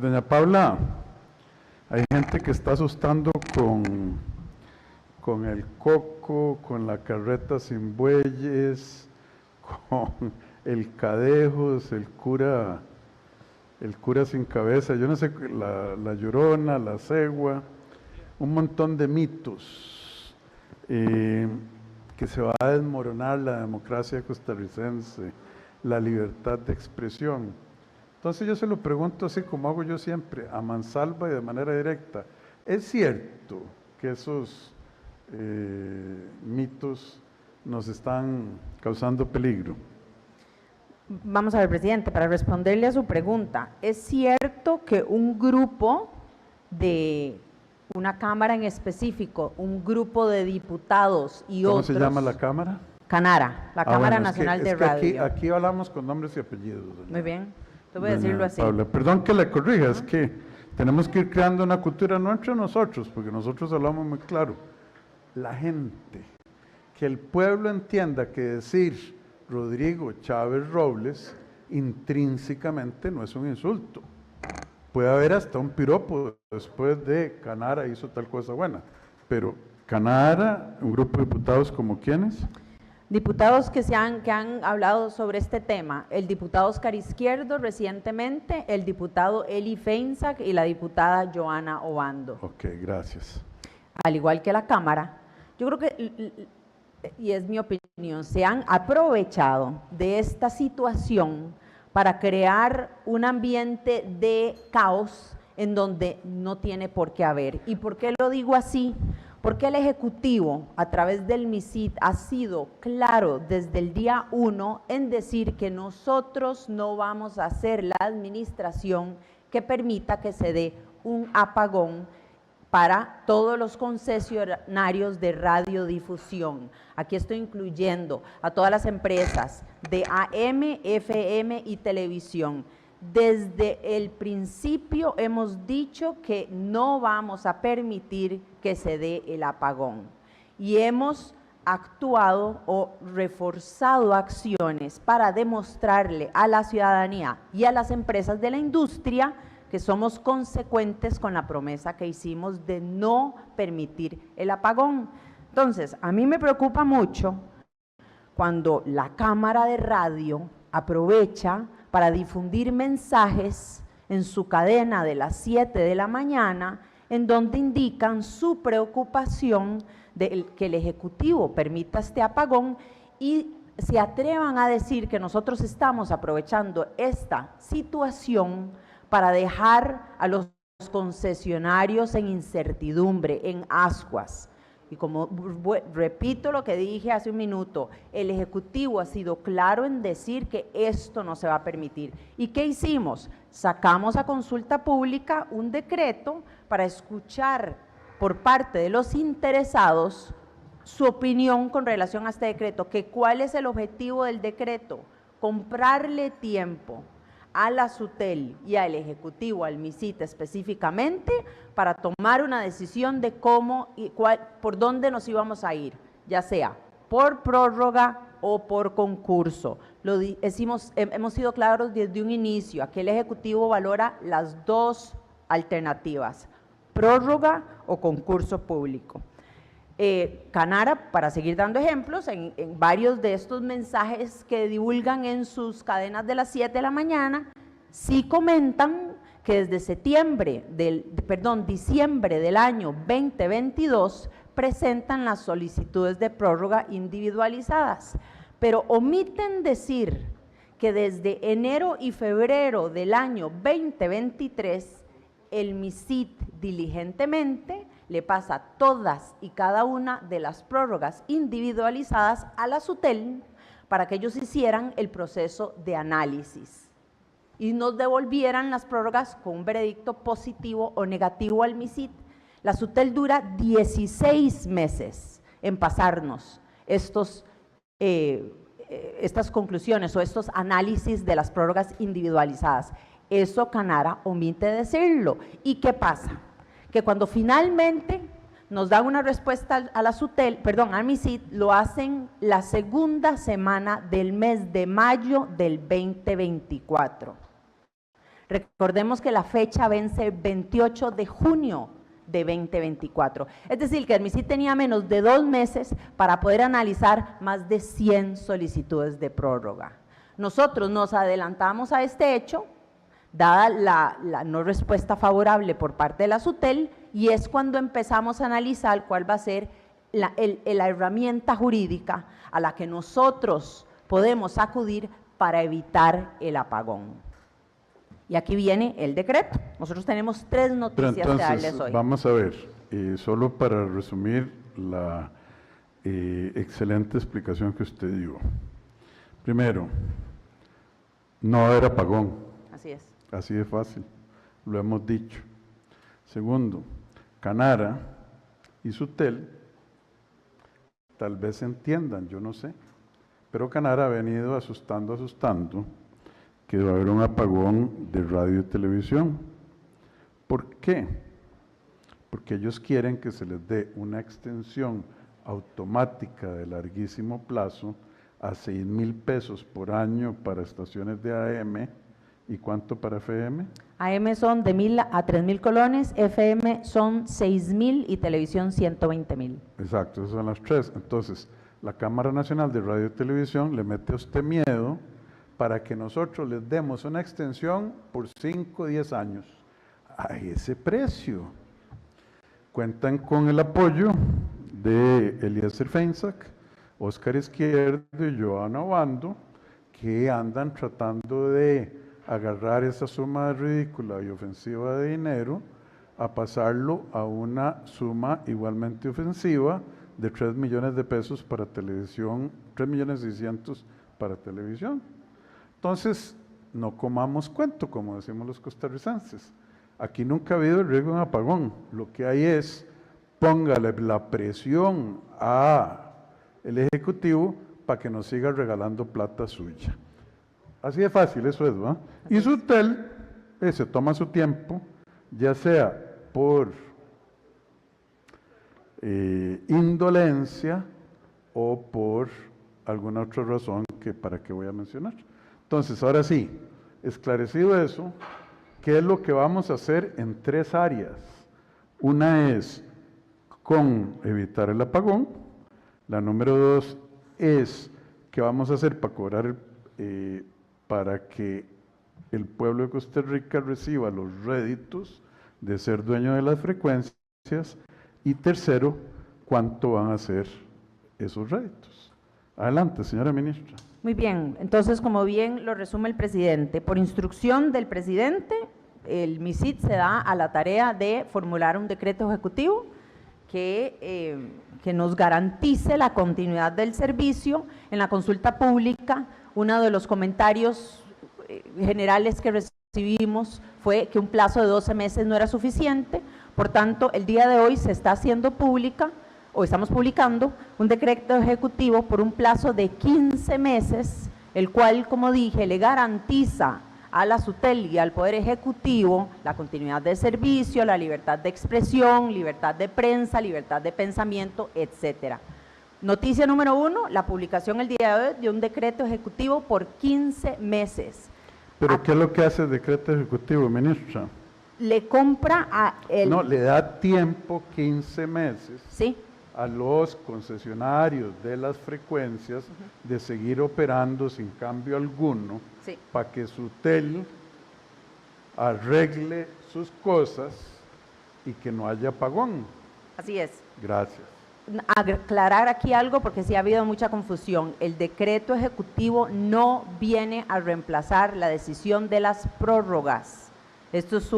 Doña Paula, hay gente que está asustando con el coco, con la carreta sin bueyes, con el cadejos, el cura sin cabeza, yo no sé, la llorona, la cegua, un montón de mitos, que se va a desmoronar la democracia costarricense, la libertad de expresión. Entonces yo se lo pregunto así como hago yo siempre, a mansalva y de manera directa. ¿Es cierto que esos mitos nos están causando peligro? Vamos a ver, presidente, para responderle a su pregunta, ¿es cierto que un grupo de una cámara en específico, un grupo de diputados y ¿Cómo otros… se llama la cámara? Canara, la Cámara bueno, Nacional de es que Radio. aquí hablamos con nombres y apellidos. Muy bien, te voy a decirlo así. Paula, perdón que le corrija, es que tenemos que ir creando una cultura no entre nosotros, porque nosotros hablamos muy claro. La gente, que el pueblo entienda que decir Rodrigo Chávez Robles intrínsecamente no es un insulto. Puede haber hasta un piropo después de Canara hizo tal cosa buena, pero Canara, un grupo de diputados como ¿quiénes? Diputados que han hablado sobre este tema, el diputado Oscar Izquierdo recientemente, el diputado Eli Feinsack y la diputada Joana Obando. Ok, gracias. Al igual que la Cámara, yo creo que, y es mi opinión, se han aprovechado de esta situación para crear un ambiente de caos en donde no tiene por qué haber. ¿Y por qué lo digo así? Porque el Ejecutivo, a través del MISID, ha sido claro desde el día 1 en decir que nosotros no vamos a ser la administración que permita que se dé un apagón para todos los concesionarios de radiodifusión. Aquí estoy incluyendo a todas las empresas de AM, FM y televisión. Desde el principio hemos dicho que no vamos a permitir que se dé el apagón y hemos actuado o reforzado acciones para demostrarle a la ciudadanía y a las empresas de la industria que somos consecuentes con la promesa que hicimos de no permitir el apagón. Entonces, a mí me preocupa mucho cuando la Cámara de Radio aprovecha para difundir mensajes en su cadena de las 7 de la mañana, en donde indican su preocupación de que el Ejecutivo permita este apagón y se atrevan a decir que nosotros estamos aprovechando esta situación para dejar a los concesionarios en incertidumbre, en ascuas. Y como repito lo que dije hace un minuto, el Ejecutivo ha sido claro en decir que esto no se va a permitir. ¿Y qué hicimos? Sacamos a consulta pública un decreto para escuchar por parte de los interesados su opinión con relación a este decreto, que cuál es el objetivo del decreto, comprarle tiempo a la SUTEL y al Ejecutivo, al MISIT específicamente, para tomar una decisión de cómo y por dónde nos íbamos a ir, ya sea por prórroga o por concurso. Hemos sido claros desde un inicio, aquí el Ejecutivo valora las dos alternativas, prórroga o concurso público. Canara, para seguir dando ejemplos, en varios de estos mensajes que divulgan en sus cadenas de las 7 de la mañana, sí comentan que desde diciembre del año 2022 presentan las solicitudes de prórroga individualizadas, pero omiten decir que desde enero y febrero del año 2023 el MISIT diligentemente le pasa todas y cada una de las prórrogas individualizadas a la SUTEL para que ellos hicieran el proceso de análisis y nos devolvieran las prórrogas con un veredicto positivo o negativo al MISIT. La SUTEL dura 16 meses en pasarnos estas conclusiones o estos análisis de las prórrogas individualizadas. Eso Canara omite decirlo. ¿Y qué pasa? Que cuando finalmente nos dan una respuesta a la SUTEL, perdón, al MISIT, lo hacen la segunda semana del mes de mayo del 2024. Recordemos que la fecha vence el 28 de junio de 2024. Es decir, que el MISID tenía menos de 2 meses para poder analizar más de 100 solicitudes de prórroga. Nosotros nos adelantamos a este hecho, dada la no respuesta favorable por parte de la SUTEL, y es cuando empezamos a analizar cuál va a ser la herramienta jurídica a la que nosotros podemos acudir para evitar el apagón. Y aquí viene el decreto. Nosotros tenemos 3 noticias Pero entonces, que darles hoy. Vamos a ver, solo para resumir la excelente explicación que usted dio. Primero, no va a haber apagón. Así es. Así de fácil, lo hemos dicho. Segundo, Canara y Sutel tal vez entiendan, yo no sé, pero Canara ha venido asustando que va a haber un apagón de radio y televisión. ¿Por qué? Porque ellos quieren que se les dé una extensión automática de larguísimo plazo a 6,000 pesos por año para estaciones de AM. ¿Y cuánto para FM? AM son de 1,000 a 3,000 colones, FM son 6,000 y televisión 120,000. Exacto, esas son las 3. Entonces, la Cámara Nacional de Radio y Televisión le mete a usted miedo para que nosotros les demos una extensión por 5 o 10 años a ese precio. Cuentan con el apoyo de Eliezer Feinsack, Óscar Izquierdo y Joana Obando, que andan tratando de agarrar esa suma ridícula y ofensiva de dinero a pasarlo a una suma igualmente ofensiva de 3 millones de pesos para televisión, 3,600,000 para televisión. Entonces, no comamos cuento, como decimos los costarricenses. Aquí nunca ha habido el riesgo de un apagón. Lo que hay es, póngale la presión al Ejecutivo para que nos siga regalando plata suya. Así de fácil, eso es, ¿verdad? Y Sutel se toma su tiempo, ya sea por indolencia o por alguna otra razón que para qué voy a mencionar. Entonces, ahora sí, esclarecido eso, ¿qué es lo que vamos a hacer en 3 áreas? Una es con evitar el apagón, la número 2 es qué vamos a hacer para cobrar para que el pueblo de Costa Rica reciba los réditos de ser dueño de las frecuencias, y tercero, cuánto van a ser esos réditos. Adelante, señora ministra. Muy bien, entonces, como bien lo resume el presidente, por instrucción del presidente, el MISID se da a la tarea de formular un decreto ejecutivo que nos garantice la continuidad del servicio. En la consulta pública, uno de los comentarios generales que recibimos fue que un plazo de 12 meses no era suficiente. Por tanto, el día de hoy se está haciendo pública, o estamos publicando, un decreto ejecutivo por un plazo de 15 meses, el cual, como dije, le garantiza a la SUTEL y al Poder Ejecutivo la continuidad de servicio, la libertad de expresión, libertad de prensa, libertad de pensamiento, etcétera. Noticia número 1, la publicación el día de hoy de un decreto ejecutivo por 15 meses. ¿Pero qué es lo que hace el decreto ejecutivo, ministra? Le compra a el… No, le da tiempo, 15 meses, sí, a los concesionarios de las frecuencias de seguir operando sin cambio alguno, sí, para que Sutel arregle sus cosas y que no haya apagón. Así es. Gracias. Aclarar aquí algo porque sí ha habido mucha confusión. El decreto ejecutivo no viene a reemplazar la decisión de las prórrogas. Esto es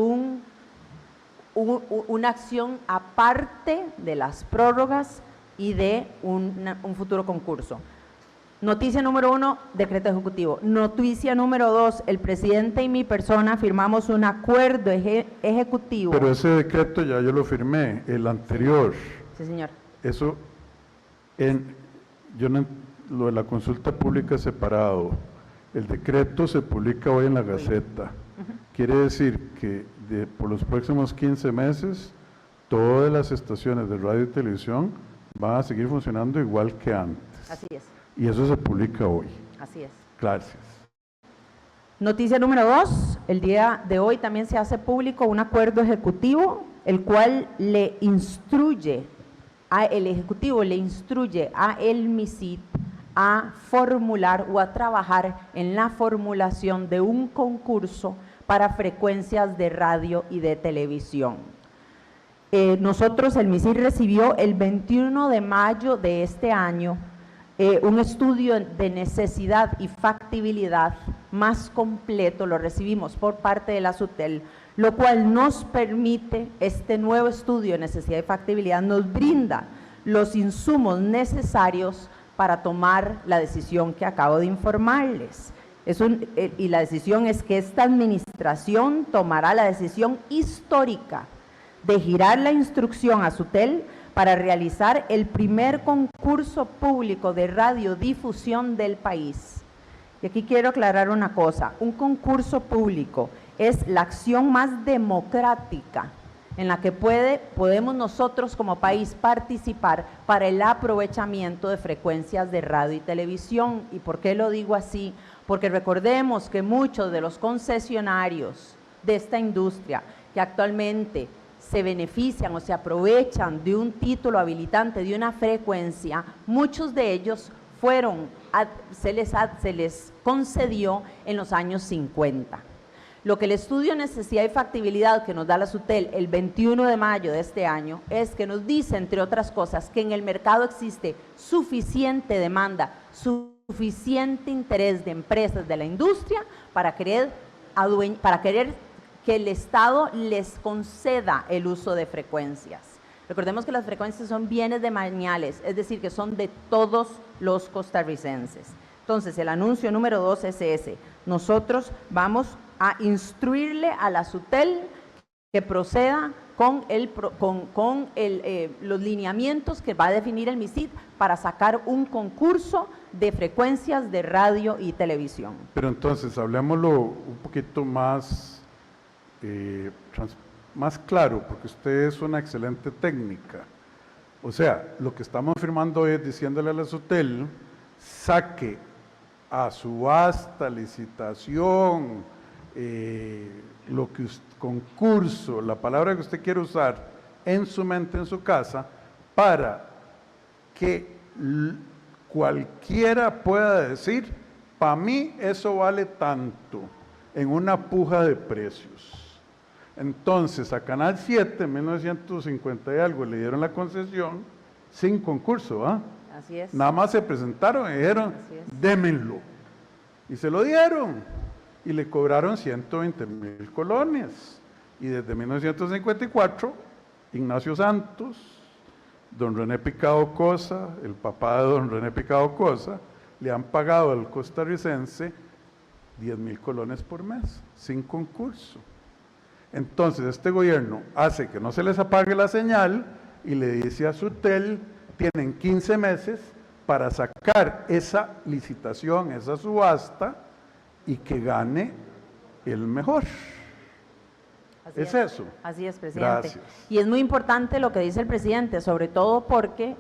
una acción aparte de las prórrogas y de un futuro concurso. Noticia número 1, decreto ejecutivo. Noticia número 2, el presidente y mi persona firmamos un acuerdo ejecutivo. Pero ese decreto ya yo lo firmé, el anterior. Sí, señor. Eso, lo de la consulta pública separado. El decreto se publica hoy en la Gaceta. Quiere decir que por los próximos 15 meses, todas las estaciones de radio y televisión van a seguir funcionando igual que antes. Así es. Y eso se publica hoy. Así es. Gracias. Noticia número 2, el día de hoy también se hace público un acuerdo ejecutivo, el cual el Ejecutivo le instruye a el MISID a formular o a trabajar en la formulación de un concurso para frecuencias de radio y de televisión. Nosotros, el MISID recibió el 21 de mayo de este año un estudio de necesidad y factibilidad más completo, lo recibimos por parte de la SUTEL, lo cual nos permite, este nuevo estudio de necesidad y factibilidad nos brinda los insumos necesarios para tomar la decisión que acabo de informarles. Y la decisión es que esta administración tomará la decisión histórica de girar la instrucción a SUTEL para realizar el primer concurso público de radiodifusión del país. Y aquí quiero aclarar una cosa, un concurso público es la acción más democrática en la que podemos nosotros como país participar para el aprovechamiento de frecuencias de radio y televisión. ¿Y por qué lo digo así? Porque recordemos que muchos de los concesionarios de esta industria que actualmente se benefician o se aprovechan de un título habilitante de una frecuencia, muchos de ellos se les concedió en los años 50. Lo que el estudio de necesidad y factibilidad que nos da la SUTEL el 21 de mayo de este año es que nos dice, entre otras cosas, que en el mercado existe suficiente demanda, suficiente interés de empresas de la industria para querer que el Estado les conceda el uso de frecuencias. Recordemos que las frecuencias son bienes demaniales, es decir, que son de todos los costarricenses. Entonces, el anuncio número 2 es ese. Nosotros vamos a instruirle a la SUTEL que proceda con los lineamientos que va a definir el MISID para sacar un concurso de frecuencias de radio y televisión. Pero entonces, hablemoslo un poquito más claro, porque usted es una excelente técnica. O sea, lo que estamos firmando es diciéndole a la SUTEL, saque a subasta, licitación, concurso, la palabra que usted quiere usar en su mente, en su casa, para que cualquiera pueda decir, para mí eso vale tanto, en una puja de precios. Entonces, a Canal 7, en 1950 y algo, le dieron la concesión sin concurso, ¿ah? Así es. Nada más se presentaron y dijeron, démenlo. Y se lo dieron. Y le cobraron 120,000 colones. Y desde 1954, Ignacio Santos, don René Picado Cosa, el papá de don René Picado Cosa, le han pagado al costarricense 10,000 colones por mes, sin concurso. Entonces, este gobierno hace que no se les apague la señal y le dice a SUTEL, tienen 15 meses para sacar esa licitación, esa subasta, y que gane el mejor. Así es eso. Así es, presidente. Gracias. Y es muy importante lo que dice el presidente, sobre todo porque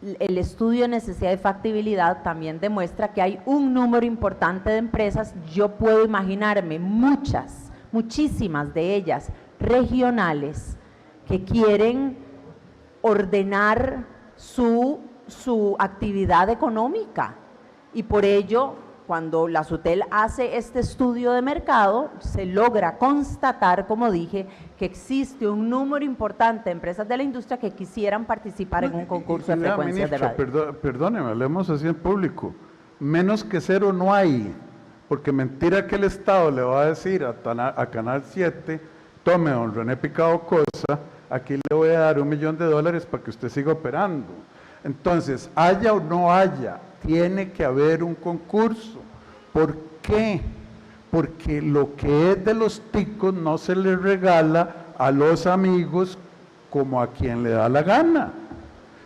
el estudio de necesidad y factibilidad también demuestra que hay un número importante de empresas, yo puedo imaginarme muchísimas de ellas regionales, que quieren ordenar su actividad económica, y por ello, cuando la SUTEL hace este estudio de mercado, se logra constatar, como dije, que existe un número importante de empresas de la industria que quisieran participar en un concurso de frecuencias de radio. Perdóneme, hablemos así en público. Menos que cero no hay, porque mentira que el Estado le va a decir a Canal 7, tome, don René Picado Cosa, aquí le voy a dar $1 millón para que usted siga operando. Entonces, haya o no haya, tiene que haber un concurso. ¿Por qué? Porque lo que es de los ticos no se le regala a los amigos como a quien le da la gana.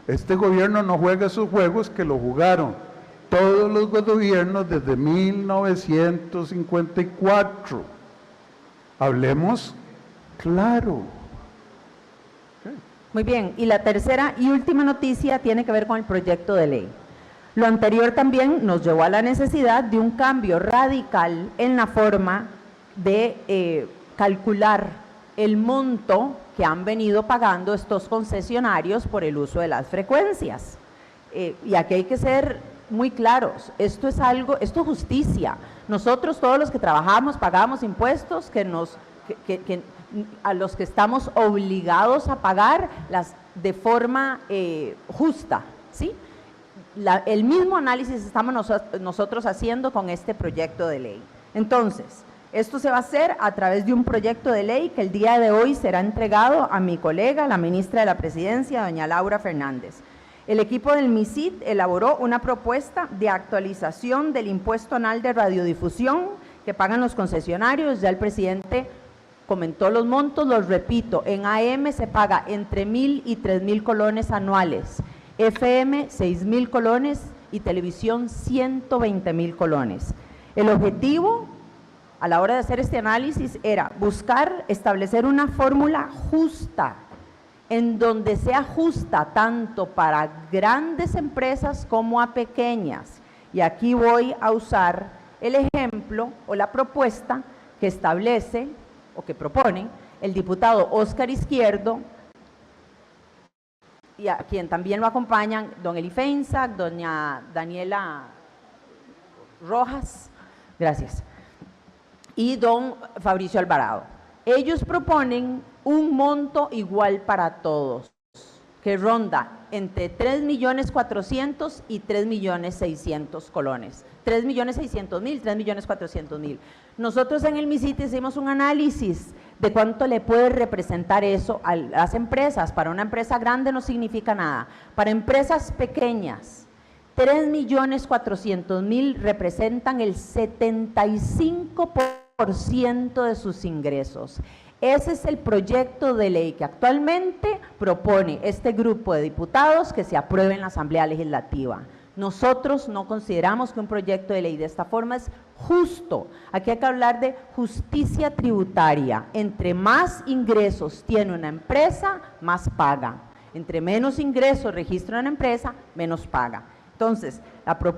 Este gobierno no juega esos juegos que lo jugaron todos los gobiernos desde 1954. Hablemos claro. Muy bien, y la tercera y última noticia tiene que ver con el proyecto de ley. Lo anterior también nos llevó a la necesidad de un cambio radical en la forma de calcular el monto que han venido pagando estos concesionarios por el uso de las frecuencias. Y aquí hay que ser muy claros, esto es justicia. Nosotros, todos los que trabajamos, pagamos impuestos a los que estamos obligados a pagar de forma justa, ¿sí? El mismo análisis estamos nosotros haciendo con este proyecto de ley. Entonces, esto se va a hacer a través de un proyecto de ley que el día de hoy será entregado a mi colega, la ministra de la Presidencia, doña Laura Fernández. El equipo del MISIT elaboró una propuesta de actualización del impuesto anual de radiodifusión que pagan los concesionarios. Ya el presidente comentó los montos, los repito, en AM se paga entre 1.000 y 3.000 colones anuales, FM 6.000 colones y televisión 120.000 colones. El objetivo a la hora de hacer este análisis era buscar establecer una fórmula justa, en donde sea justa tanto para grandes empresas como a pequeñas. Y aquí voy a usar el ejemplo o la propuesta que establece o que propone el diputado Óscar Izquierdo, y a quien también lo acompañan don Eli Feinsack, doña Daniela Rojas, gracias, y don Fabricio Alvarado. Ellos proponen un monto igual para todos, que ronda entre 3.400.000 y 3.600.000 colones. 3.600.000, 3.400.000. Nosotros en el MISIT hicimos un análisis de cuánto le puede representar eso a las empresas. Para una empresa grande no significa nada. Para empresas pequeñas, 3.400.000 representan el 75% de sus ingresos. Ese es el proyecto de ley que actualmente propone este grupo de diputados que se apruebe en la Asamblea Legislativa. Nosotros no consideramos que un proyecto de ley de esta forma es justo. Aquí hay que hablar de justicia tributaria. Entre más ingresos tiene una empresa, más paga. Entre menos ingresos registra una empresa, menos paga. Entonces,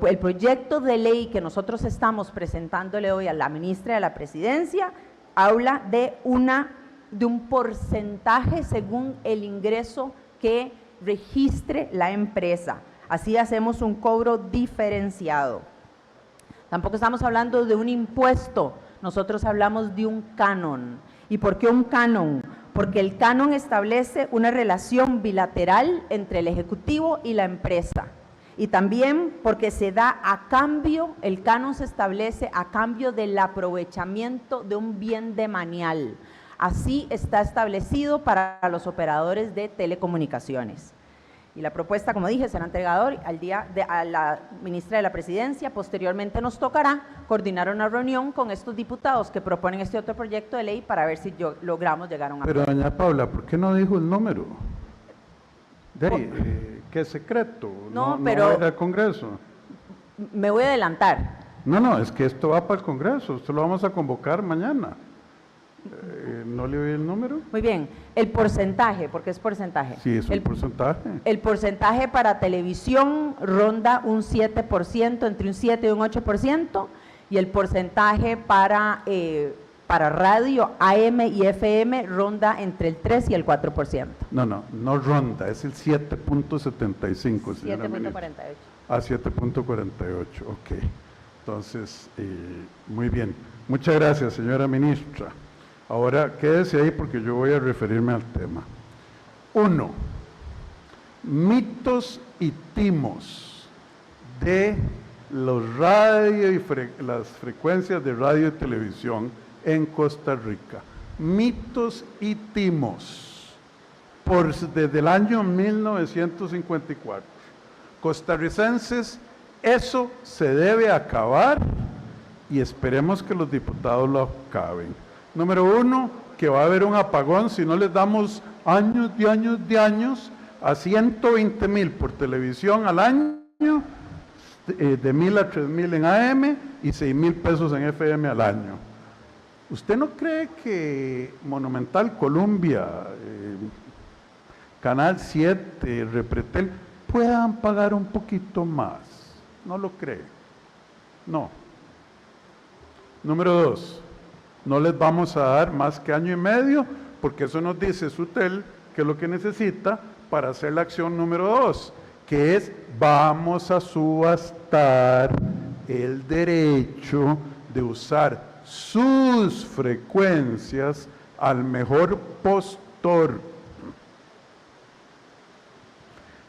el proyecto de ley que nosotros estamos presentándole hoy a la ministra de la Presidencia habla de un porcentaje según el ingreso que registre la empresa. Así hacemos un cobro diferenciado. Tampoco estamos hablando de un impuesto, nosotros hablamos de un canon. ¿Y por qué un canon? Porque el canon establece una relación bilateral entre el Ejecutivo y la empresa. Y también porque se da a cambio, el canon se establece a cambio del aprovechamiento de un bien demanial. Así está establecido para los operadores de telecomunicaciones. Y la propuesta, como dije, será entregada hoy a la ministra de la Presidencia. Posteriormente nos tocará coordinar una reunión con estos diputados que proponen este otro proyecto de ley para ver si logramos llegar a un acuerdo. Pero doña Paula, ¿por qué no dijo el número? ¿Qué secreto? No, pero… ¿No va a ir al Congreso? Me voy a adelantar. No, es que esto va para el Congreso, esto lo vamos a convocar mañana. ¿No le oí el número? Muy bien, el porcentaje, porque es porcentaje. Sí, es un porcentaje. El porcentaje para televisión ronda un 7%, entre un 7 y un 8%, y el porcentaje para radio, AM y FM ronda entre el 3 y el 4%. No ronda, es el 7.75, señora 7.48. 7.48, ok. Entonces, muy bien. Muchas gracias, señora ministra. Ahora, quédese ahí porque yo voy a referirme al tema. 1. Mitos y timos de los las frecuencias de radio y televisión en Costa Rica. Mitos y timos desde el año 1954. Costarricenses, eso se debe acabar y esperemos que los diputados lo acaben. Número 1, que va a haber un apagón si no les damos años a 120.000 por televisión al año, de 1.000 a 3.000 en AM y 6.000 pesos en FM al año. ¿Usted no cree que Monumental Colombia, Canal 7, Repretel, puedan pagar un poquito más? no lo cree. No. Número 2, no les vamos a dar más que año y medio, porque eso nos dice Sutel que es lo que necesita para hacer la acción número 2, que es vamos a subastar el derecho de usar sus frecuencias al mejor postor.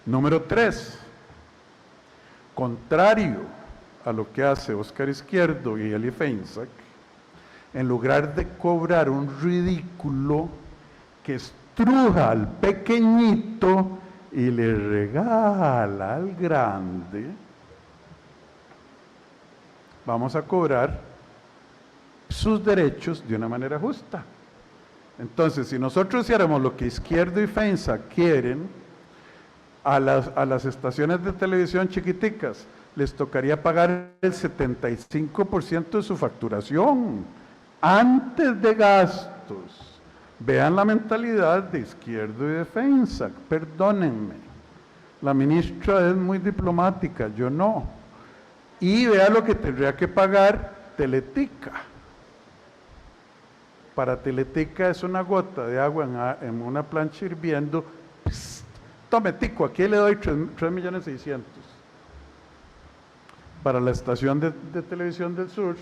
Número 3, contrario a lo que hace Óscar Izquierdo y Eli Feinsack, en lugar de cobrar un ridículo que estruja al pequeñito y le regala al grande, vamos a cobrar sus derechos de una manera justa. Entonces, si nosotros hiciéramos lo que Izquierdo y Feinsack quieren, a las estaciones de televisión chiquiticas les tocaría pagar el 75% de su facturación antes de gastos. Vean la mentalidad de Izquierdo y de Feinsack, perdónenme. La ministra es muy diplomática, yo no. Y vea lo que tendría que pagar Teletica. Para Teletica es una gota de agua en una plancha hirviendo. Psst, tome, tico, aquí le doy 3.600.000. Para la estación de televisión del sur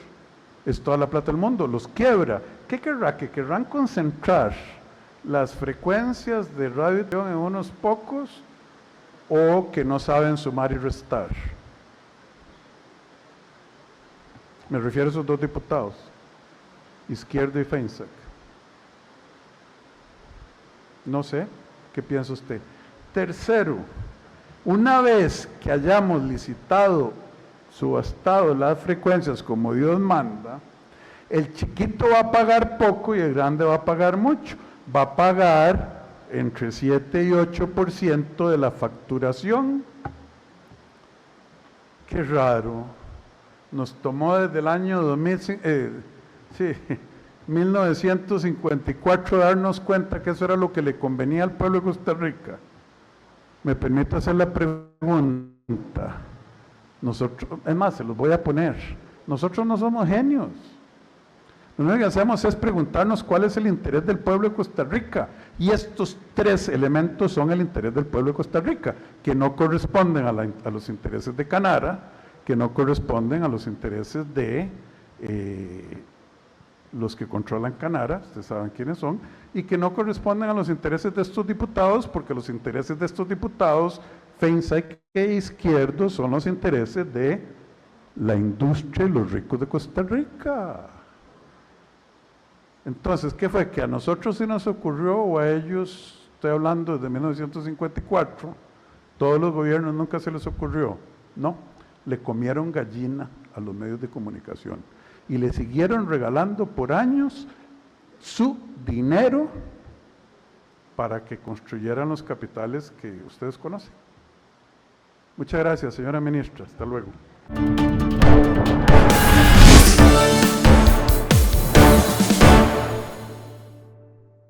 es toda la plata del mundo, los quiebra. ¿Qué querrá? Que querrán concentrar las frecuencias de radio en unos pocos, o que no saben sumar y restar. Me refiero a esos dos diputados, Izquierdo y Feinsack. No sé, ¿qué piensa usted? Tercero, una vez que hayamos licitado, subastado las frecuencias como Dios manda, el chiquito va a pagar poco y el grande va a pagar mucho. Va a pagar entre 7 y 8% de la facturación. Qué raro. Nos tomó desde el año 1954 darnos cuenta que eso era lo que le convenía al pueblo de Costa Rica. Me permite hacer la pregunta. Nosotros, es más, se los voy a poner. Nosotros no somos genios. Lo único que hacemos es preguntarnos cuál es el interés del pueblo de Costa Rica. Y estos 3 elementos son el interés del pueblo de Costa Rica, que no corresponden a los intereses de Canara, que no corresponden a los intereses de los que controlan Canara, ustedes saben quiénes son, y que no corresponden a los intereses de estos diputados, porque los intereses de estos diputados, Feinsack e Izquierdo, son los intereses de la industria y los ricos de Costa Rica. Entonces, ¿qué fue? Que a nosotros sí nos ocurrió, o a ellos, estoy hablando desde 1954, todos los gobiernos nunca se les ocurrió. No, le comieron gallina a los medios de comunicación y le siguieron regalando por años su dinero para que construyeran los capitales que ustedes conocen. Muchas gracias, señora ministra. Hasta luego.